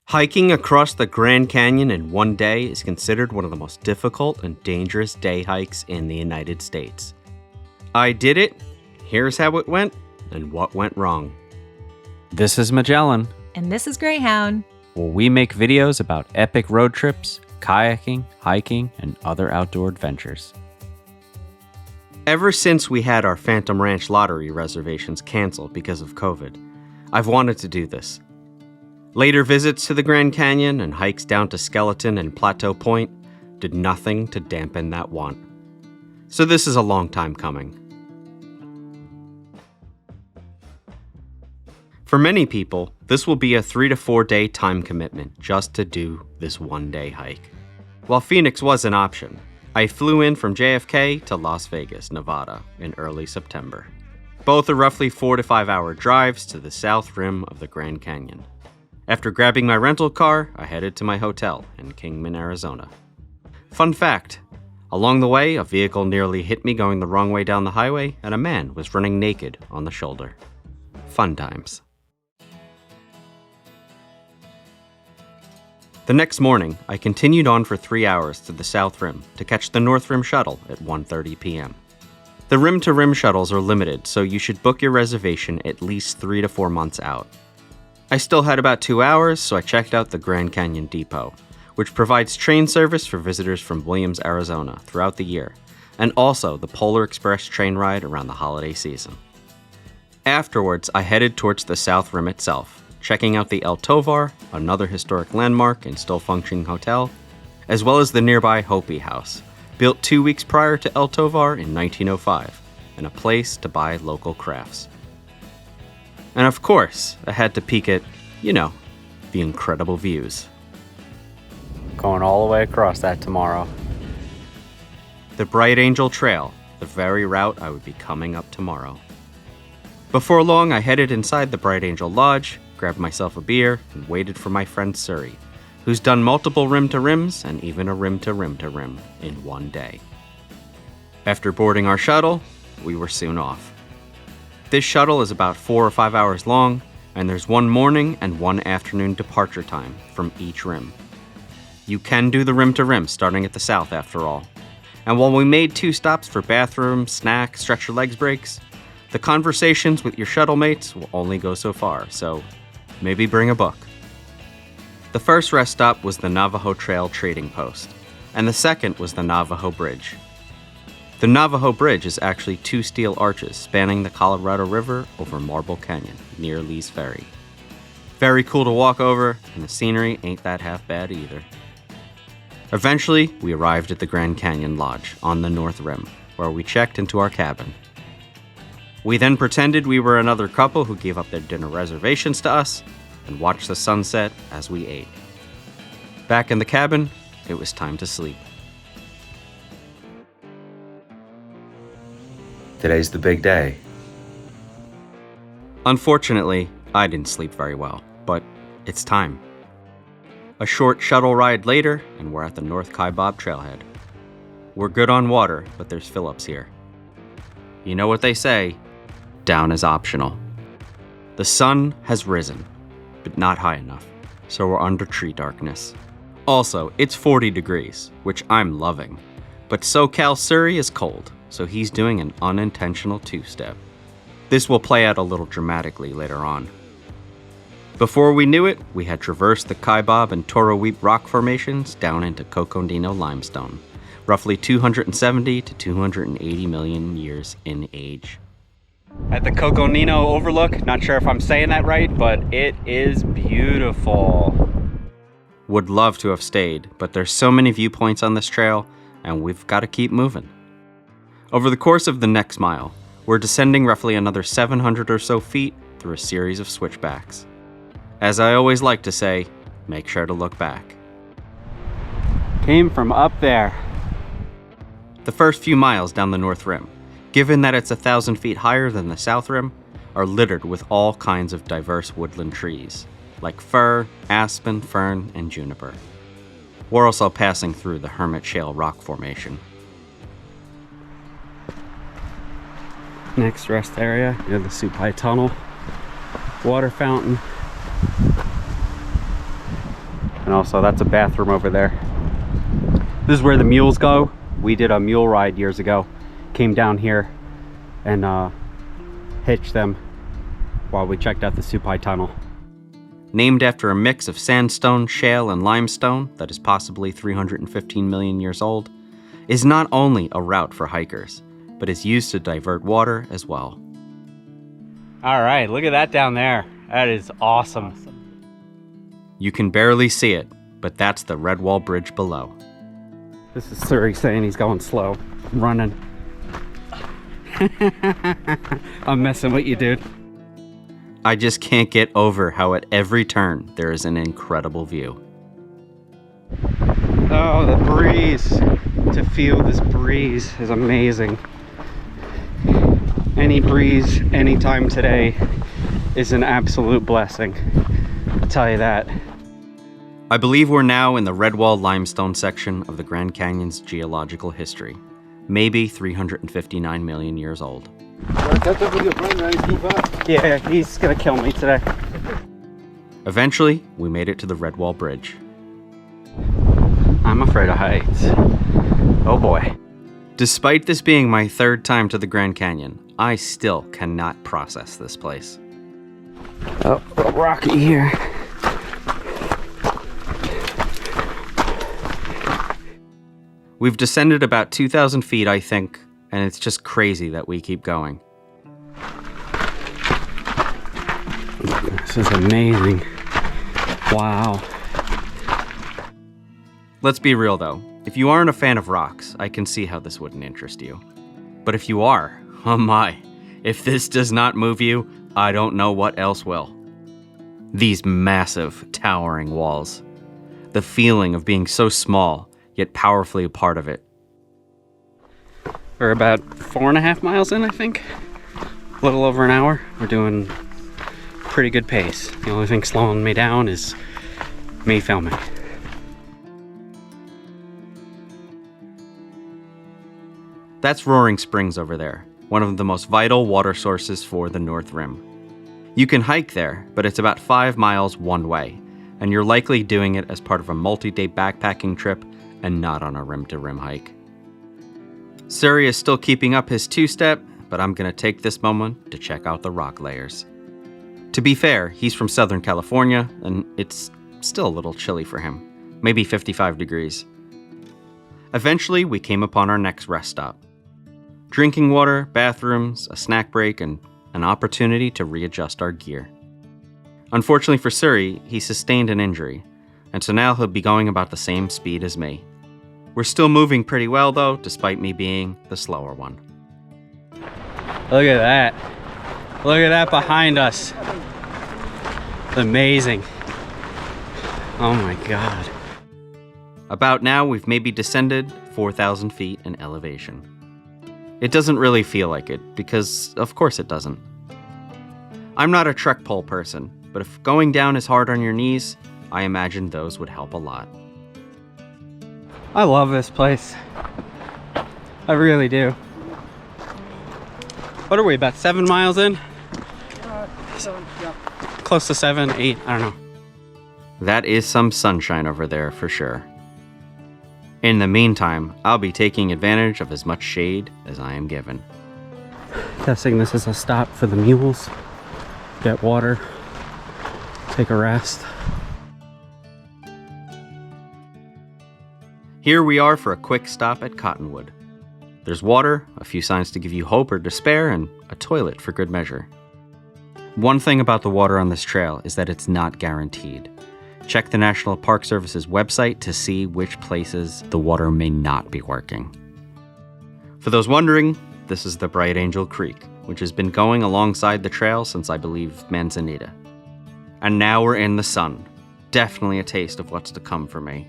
Hiking across the Grand Canyon in one day is considered one of the most difficult and dangerous day hikes in the United States. I did it, here's how it went, and what went wrong. This is Magellan. And this is Greyhound. Where we make videos about epic road trips, kayaking, hiking, and other outdoor adventures. Ever since we had our Phantom Ranch lottery reservations canceled because of COVID, I've wanted to do this. Later visits to the Grand Canyon and hikes down to Skeleton and Plateau Point did nothing to dampen that want. So this is a long time coming. For many people, this will be a 3 to 4 day time commitment just to do this one day hike. While Phoenix was an option, I flew in from JFK to Las Vegas, Nevada in early September. Both are roughly 4 to 5 hour drives to the south rim of the Grand Canyon. After grabbing my rental car, I headed to my hotel in Kingman, Arizona. Fun fact, along the way, a vehicle nearly hit me going the wrong way down the highway, and a man was running naked on the shoulder. Fun times. The next morning, I continued on for 3 hours to the South Rim to catch the North Rim shuttle at 1:30 p.m. The rim-to-rim shuttles are limited, so you should book your reservation at least 3 to 4 months out. I still had about 2 hours, so I checked out the Grand Canyon Depot, which provides train service for visitors from Williams, Arizona throughout the year, and also the Polar Express train ride around the holiday season. Afterwards, I headed towards the South Rim itself, checking out the El Tovar, another historic landmark and still functioning hotel, as well as the nearby Hopi House, built 2 weeks prior to El Tovar in 1905, and a place to buy local crafts. And of course, I had to peek at, the incredible views. Going all the way across that tomorrow. The Bright Angel Trail, the very route I would be coming up tomorrow. Before long, I headed inside the Bright Angel Lodge, grabbed myself a beer, and waited for my friend Suri, who's done multiple rim-to-rims and even a rim-to-rim-to-rim in one day. After boarding our shuttle, we were soon off. This shuttle is about 4 or 5 hours long, and there's one morning and one afternoon departure time from each rim. You can do the rim-to-rim starting at the south after all. And while we made 2 stops for bathroom, snack, stretch your legs breaks, the conversations with your shuttle mates will only go so far, so maybe bring a book. The first rest stop was the Navajo Trail Trading Post, and the second was the Navajo Bridge. The Navajo Bridge is actually 2 steel arches spanning the Colorado River over Marble Canyon near Lee's Ferry. Very cool to walk over, and the scenery ain't that half bad either. Eventually, we arrived at the Grand Canyon Lodge on the North Rim, where we checked into our cabin. We then pretended we were another couple who gave up their dinner reservations to us and watched the sunset as we ate. Back in the cabin, it was time to sleep. Today's the big day. Unfortunately, I didn't sleep very well, but it's time. A short shuttle ride later, and we're at the North Kaibab Trailhead. We're good on water, but there's fill-ups here. You know what they say, down is optional. The sun has risen, but not high enough, so we're under tree darkness. Also, it's 40 degrees, which I'm loving, but SoCal Suri is cold, so he's doing an unintentional 2-step. This will play out a little dramatically later on. Before we knew it, we had traversed the Kaibab and Toro Weep rock formations down into Coconino limestone, roughly 270 to 280 million years in age. At the Coconino Overlook, not sure if I'm saying that right, but it is beautiful. Would love to have stayed, but there's so many viewpoints on this trail, and we've got to keep moving. Over the course of the next mile, we're descending roughly another 700 or so feet through a series of switchbacks. As I always like to say, make sure to look back. Came from up there. The first few miles down the North Rim, given that it's 1,000 feet higher than the South Rim, are littered with all kinds of diverse woodland trees, like fir, aspen, fern, and juniper. We're also passing through the Hermit Shale rock formation. Next rest area near the Supai Tunnel. Water fountain. And also that's a bathroom over there. This is where the mules go. We did a mule ride years ago. Came down here and hitched them while we checked out the Supai Tunnel. Named after a mix of sandstone, shale, and limestone that is possibly 315 million years old, is not only a route for hikers, but is used to divert water as well. All right, look at that down there. That is awesome. You can barely see it, but that's the Redwall Bridge below. This is Suri saying he's going slow. I'm running. I'm messing with you, dude. I just can't get over how at every turn there is an incredible view. Oh, the breeze. To feel this breeze is amazing. Any breeze, anytime today is an absolute blessing. I'll tell you that. I believe we're now in the Redwall limestone section of the Grand Canyon's geological history. Maybe 359 million years old. Yeah, he's gonna kill me today. Eventually, we made it to the Redwall Bridge. I'm afraid of heights. Oh boy. Despite this being my third time to the Grand Canyon, I still cannot process this place. Oh, a little rocky here. We've descended about 2,000 feet, I think, and it's just crazy that we keep going. This is amazing. Wow. Let's be real though. If you aren't a fan of rocks, I can see how this wouldn't interest you. But if you are, oh my, if this does not move you, I don't know what else will. These massive, towering walls. The feeling of being so small, yet powerfully a part of it. We're about 4.5 miles in, I think. A little over an hour. We're doing pretty good pace. The only thing slowing me down is me filming. That's Roaring Springs over there, one of the most vital water sources for the North Rim. You can hike there, but it's about 5 miles one way, and you're likely doing it as part of a multi-day backpacking trip and not on a rim-to-rim hike. Suri is still keeping up his two-step, but I'm gonna take this moment to check out the rock layers. To be fair, he's from Southern California, and it's still a little chilly for him, maybe 55 degrees. Eventually, we came upon our next rest stop. Drinking water, bathrooms, a snack break, and an opportunity to readjust our gear. Unfortunately for Suri, he sustained an injury, and so now he'll be going about the same speed as me. We're still moving pretty well though, despite me being the slower one. Look at that. Look at that behind us. Amazing. Oh my God. About now, we've maybe descended 4,000 feet in elevation. It doesn't really feel like it, because of course it doesn't. I'm not a trek pole person, but if going down is hard on your knees, I imagine those would help a lot. I love this place. I really do. What are we, about 7 miles in? Yeah. Close to 7, 8, I don't know. That is some sunshine over there for sure. In the meantime, I'll be taking advantage of as much shade as I am given. Guessing this is a stop for the mules. Get water, take a rest. Here we are for a quick stop at Cottonwood. There's water, a few signs to give you hope or despair, and a toilet for good measure. One thing about the water on this trail is that it's not guaranteed. Check the National Park Service's website to see which places the water may not be working. For those wondering, this is the Bright Angel Creek, which has been going alongside the trail since I believe Manzanita. And now we're in the sun. Definitely a taste of what's to come for me.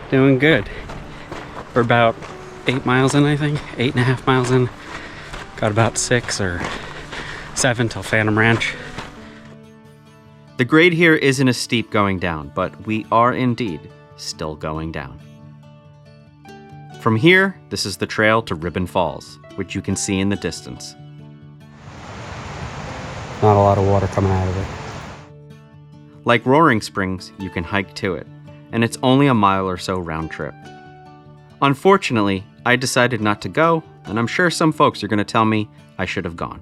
Doing good. We're about 8 miles in, I think. 8.5 miles in. Got about 6 or 7 till Phantom Ranch. The grade here isn't as steep going down, but we are indeed still going down. From here, this is the trail to Ribbon Falls, which you can see in the distance. Not a lot of water coming out of it. Like Roaring Springs, you can hike to it, and it's only a mile or so round trip. Unfortunately, I decided not to go, and I'm sure some folks are going to tell me I should have gone.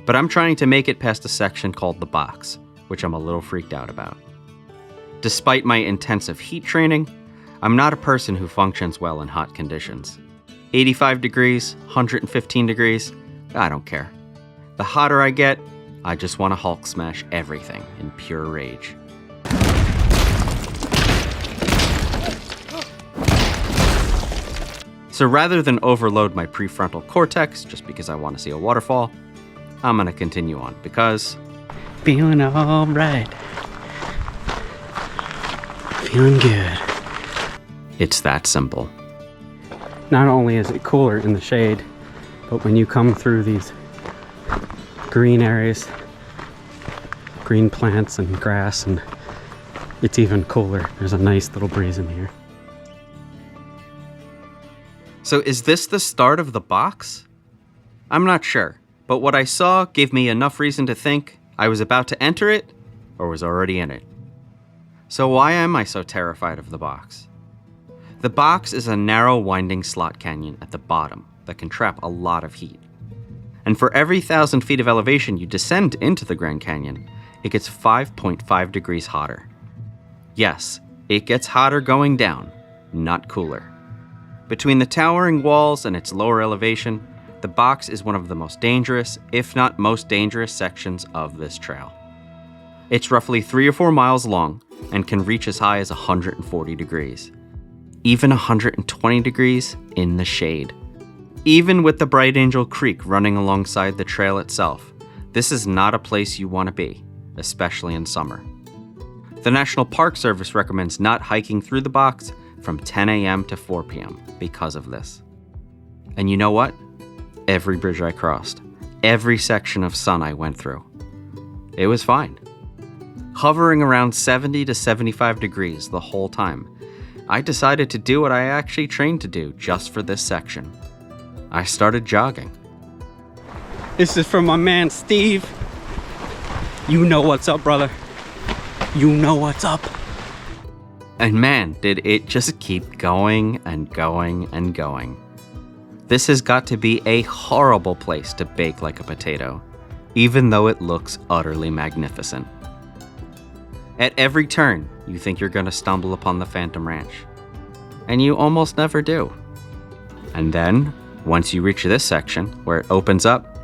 But I'm trying to make it past a section called the box, which I'm a little freaked out about. Despite my intensive heat training, I'm not a person who functions well in hot conditions. 85 degrees, 115 degrees, I don't care. The hotter I get, I just want to Hulk smash everything in pure rage. So rather than overload my prefrontal cortex just because I want to see a waterfall, I'm going to continue on because... Feeling alright. Feeling good. It's that simple. Not only is it cooler in the shade, but when you come through these green areas, green plants and grass, and it's even cooler. There's a nice little breeze in here. So is this the start of the box? I'm not sure, but what I saw gave me enough reason to think I was about to enter it or was already in it. So why am I so terrified of the box? The box is a narrow, winding slot canyon at the bottom that can trap a lot of heat. And for every 1,000 feet of elevation you descend into the Grand Canyon, it gets 5.5 degrees hotter. Yes, it gets hotter going down, not cooler. Between the towering walls and its lower elevation, the box is one of the most dangerous, if not most dangerous, sections of this trail. It's roughly 3 or 4 miles long and can reach as high as 140 degrees. Even 120 degrees in the shade. Even with the Bright Angel Creek running alongside the trail itself, this is not a place you want to be, especially in summer. The National Park Service recommends not hiking through the box from 10 a.m. to 4 p.m. because of this. And you know what? Every bridge I crossed, every section of sun I went through, it was fine. Hovering around 70 to 75 degrees the whole time, I decided to do what I actually trained to do just for this section. I started jogging. This is from my man Steve. You know what's up, brother. You know what's up. And man, did it just keep going and going and going. This has got to be a horrible place to bake like a potato, even though it looks utterly magnificent. At every turn, you think you're going to stumble upon the Phantom Ranch, and you almost never do. And then, once you reach this section, where it opens up,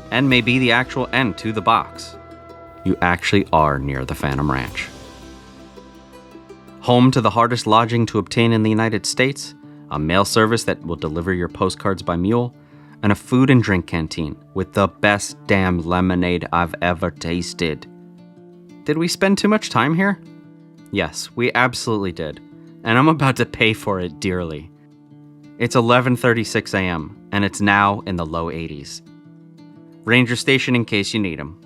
and maybe the actual end to the box, you actually are near the Phantom Ranch. Home to the hardest lodging to obtain in the United States, a mail service that will deliver your postcards by mule, and a food and drink canteen with the best damn lemonade I've ever tasted. Did we spend too much time here? Yes, we absolutely did, and I'm about to pay for it dearly. It's 11:36 a.m., and it's now in the low 80s. Ranger station in case you need them.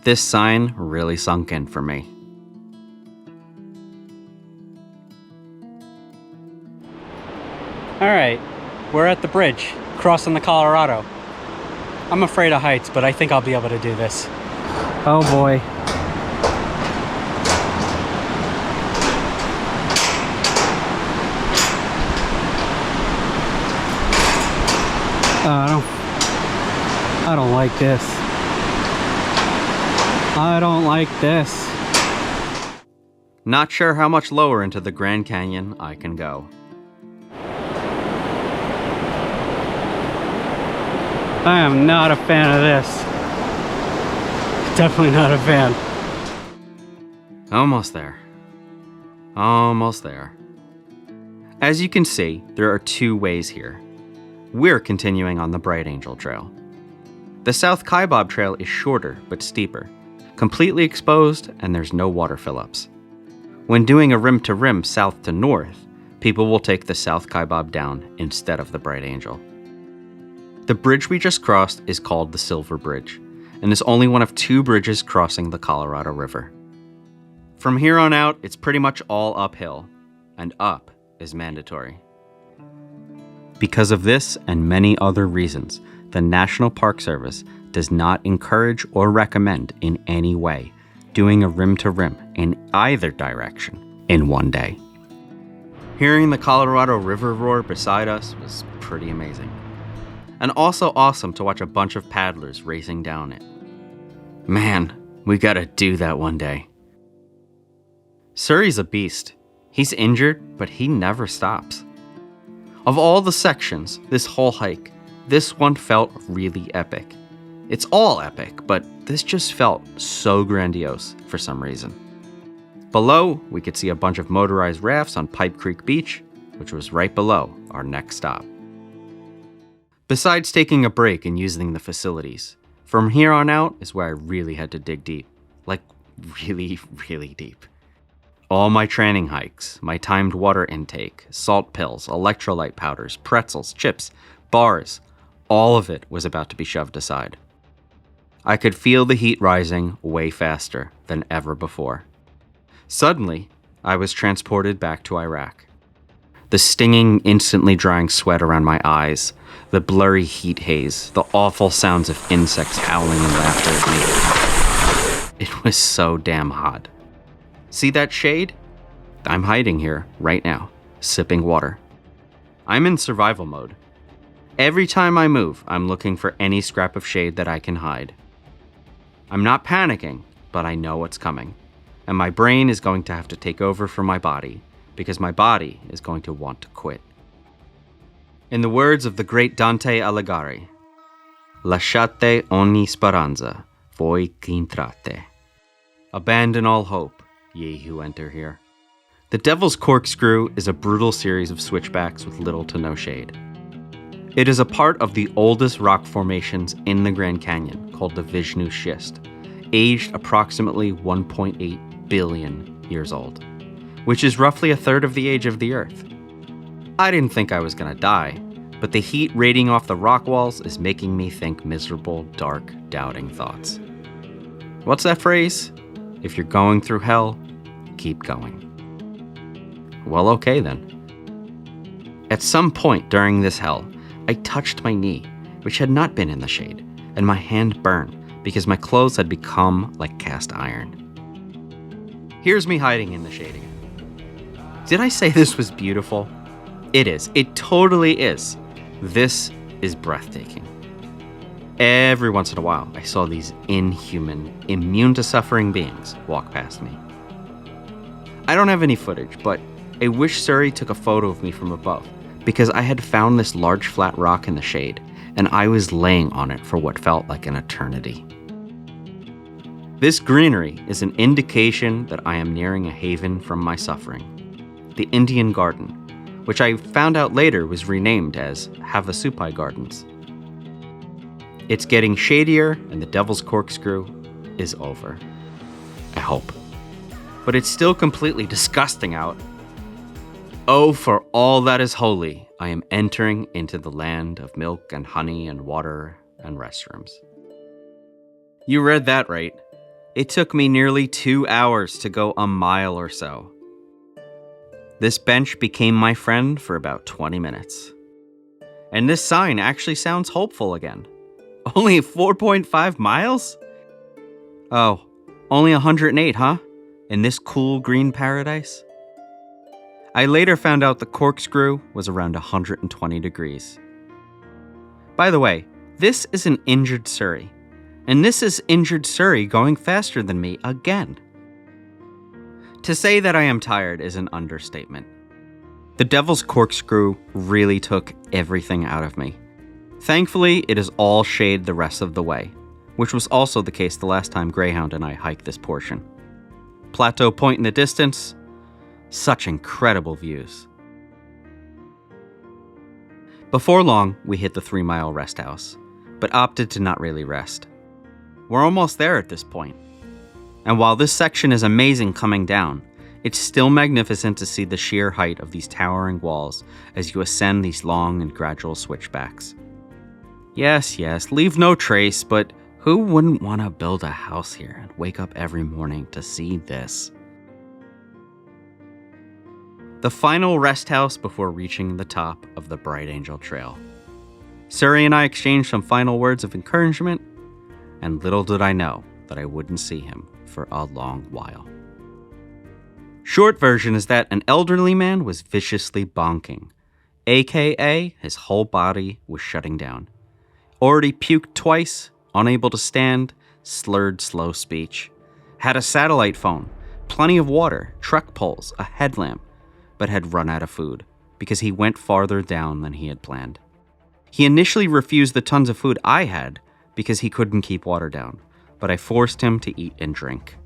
This sign really sunk in for me. All right, we're at the bridge, crossing the Colorado. I'm afraid of heights, but I think I'll be able to do this. Oh boy. I don't like this. I don't like this. Not sure how much lower into the Grand Canyon I can go. I am not a fan of this. Definitely not a fan. Almost there. Almost there. As you can see, there are 2 ways here. We're continuing on the Bright Angel Trail. The South Kaibab Trail is shorter but steeper, completely exposed, and there's no water fill-ups. When doing a rim-to-rim south to north, people will take the South Kaibab down instead of the Bright Angel. The bridge we just crossed is called the Silver Bridge, and is only one of 2 bridges crossing the Colorado River. From here on out, it's pretty much all uphill, and up is mandatory. Because of this and many other reasons, the National Park Service does not encourage or recommend in any way doing a rim-to-rim in either direction in one day. Hearing the Colorado River roar beside us was pretty amazing. And also awesome to watch a bunch of paddlers racing down it. Man, we gotta do that one day. Surrey's a beast. He's injured, but he never stops. Of all the sections, this whole hike, this one felt really epic. It's all epic, but this just felt so grandiose for some reason. Below, we could see a bunch of motorized rafts on Pipe Creek Beach, which was right below our next stop. Besides taking a break and using the facilities, from here on out is where I really had to dig deep. Like, really, really deep. All my training hikes, my timed water intake, salt pills, electrolyte powders, pretzels, chips, bars, all of it was about to be shoved aside. I could feel the heat rising way faster than ever before. Suddenly, I was transported back to Iraq. The stinging, instantly drying sweat around my eyes, the blurry heat haze, the awful sounds of insects howling and laughter at me. It was so damn hot. See that shade? I'm hiding here right now, sipping water. I'm in survival mode. Every time I move, I'm looking for any scrap of shade that I can hide. I'm not panicking, but I know what's coming. And my brain is going to have to take over for my body, because my body is going to want to quit. In the words of the great Dante Alighieri, lasciate ogni speranza, voi che entrate. Abandon all hope, ye who enter here. The Devil's Corkscrew is a brutal series of switchbacks with little to no shade. It is a part of the oldest rock formations in the Grand Canyon, called the Vishnu Schist, aged approximately 1.8 billion years old, which is roughly a third of the age of the Earth. I didn't think I was gonna die, but the heat radiating off the rock walls is making me think miserable, dark, doubting thoughts. What's that phrase? If you're going through hell, keep going. Well, okay then. At some point during this hell, I touched my knee, which had not been in the shade, and my hand burned because my clothes had become like cast iron. Here's me hiding in the shade again. Did I say this was beautiful? It is. It totally is. This is breathtaking. Every once in a while, I saw these inhuman, immune to suffering beings walk past me. I don't have any footage, but I wish Surrey took a photo of me from above, because I had found this large flat rock in the shade, and I was laying on it for what felt like an eternity. This greenery is an indication that I am nearing a haven from my suffering. The Indian Garden, which I found out later was renamed as Havasupai Gardens. It's getting shadier and the Devil's Corkscrew is over. I hope. But it's still completely disgusting out. Oh, for all that is holy, I am entering into the land of milk and honey and water and restrooms. You read that right. It took me nearly 2 hours to go a mile or so. This bench became my friend for about 20 minutes. And this sign actually sounds hopeful again. Only 4.5 miles? Oh, only 108, huh? In this cool green paradise? I later found out the Corkscrew was around 120 degrees. By the way, this is an injured Surrey. And this is injured Surrey going faster than me again. To say that I am tired is an understatement. The Devil's Corkscrew really took everything out of me. Thankfully, it is all shade the rest of the way, which was also the case the last time Greyhound and I hiked this portion. Plateau Point in the distance, such incredible views. Before long, we hit the 3 Mile Resthouse, but opted to not really rest. We're almost there at this point. And while this section is amazing coming down, it's still magnificent to see the sheer height of these towering walls as you ascend these long and gradual switchbacks. Yes, leave no trace, but who wouldn't want to build a house here and wake up every morning to see this? The final rest house before reaching the top of the Bright Angel Trail. Surrey and I exchanged some final words of encouragement, and little did I know that I wouldn't see him for a long while. Short version is that an elderly man was viciously bonking, aka his whole body was shutting down. Already puked twice, unable to stand, slurred slow speech. Had a satellite phone, plenty of water, truck poles, a headlamp, but had run out of food because he went farther down than he had planned. He initially refused the tons of food I had because he couldn't keep water down, but I forced him to eat and drink.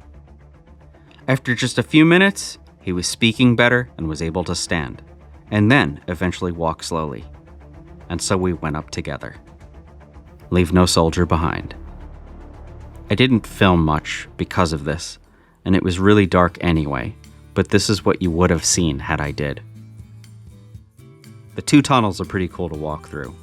After just a few minutes, he was speaking better and was able to stand, and then eventually walk slowly. And so we went up together. Leave no soldier behind. I didn't film much because of this, and it was really dark anyway, but this is what you would have seen had I did. The 2 tunnels are pretty cool to walk through.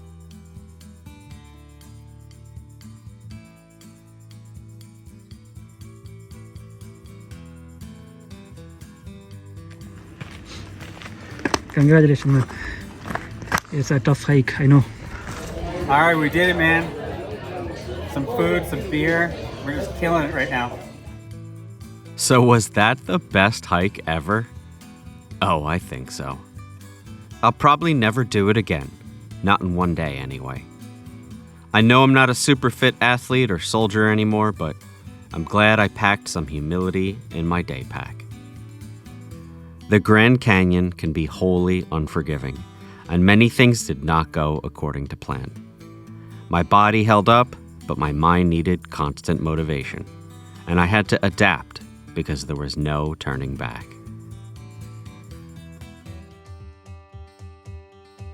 Congratulations, man. It's a tough hike, I know. All right, we did it, man. Some food, some beer. We're just killing it right now. So was that the best hike ever? Oh, I think so. I'll probably never do it again. Not in one day, anyway. I know I'm not a super fit athlete or soldier anymore, but I'm glad I packed some humility in my day pack. The Grand Canyon can be wholly unforgiving, and many things did not go according to plan. My body held up, but my mind needed constant motivation, and I had to adapt because there was no turning back.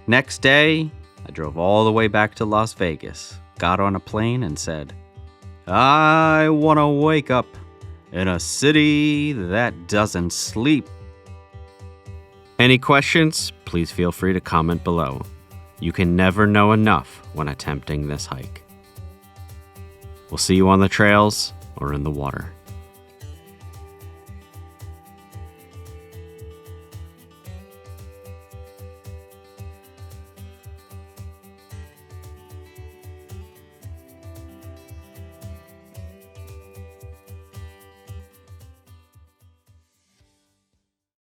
Next day, I drove all the way back to Las Vegas, got on a plane, and said, I want to wake up in a city that doesn't sleep. Any questions? Please feel free to comment below. You can never know enough when attempting this hike. We'll see you on the trails or in the water.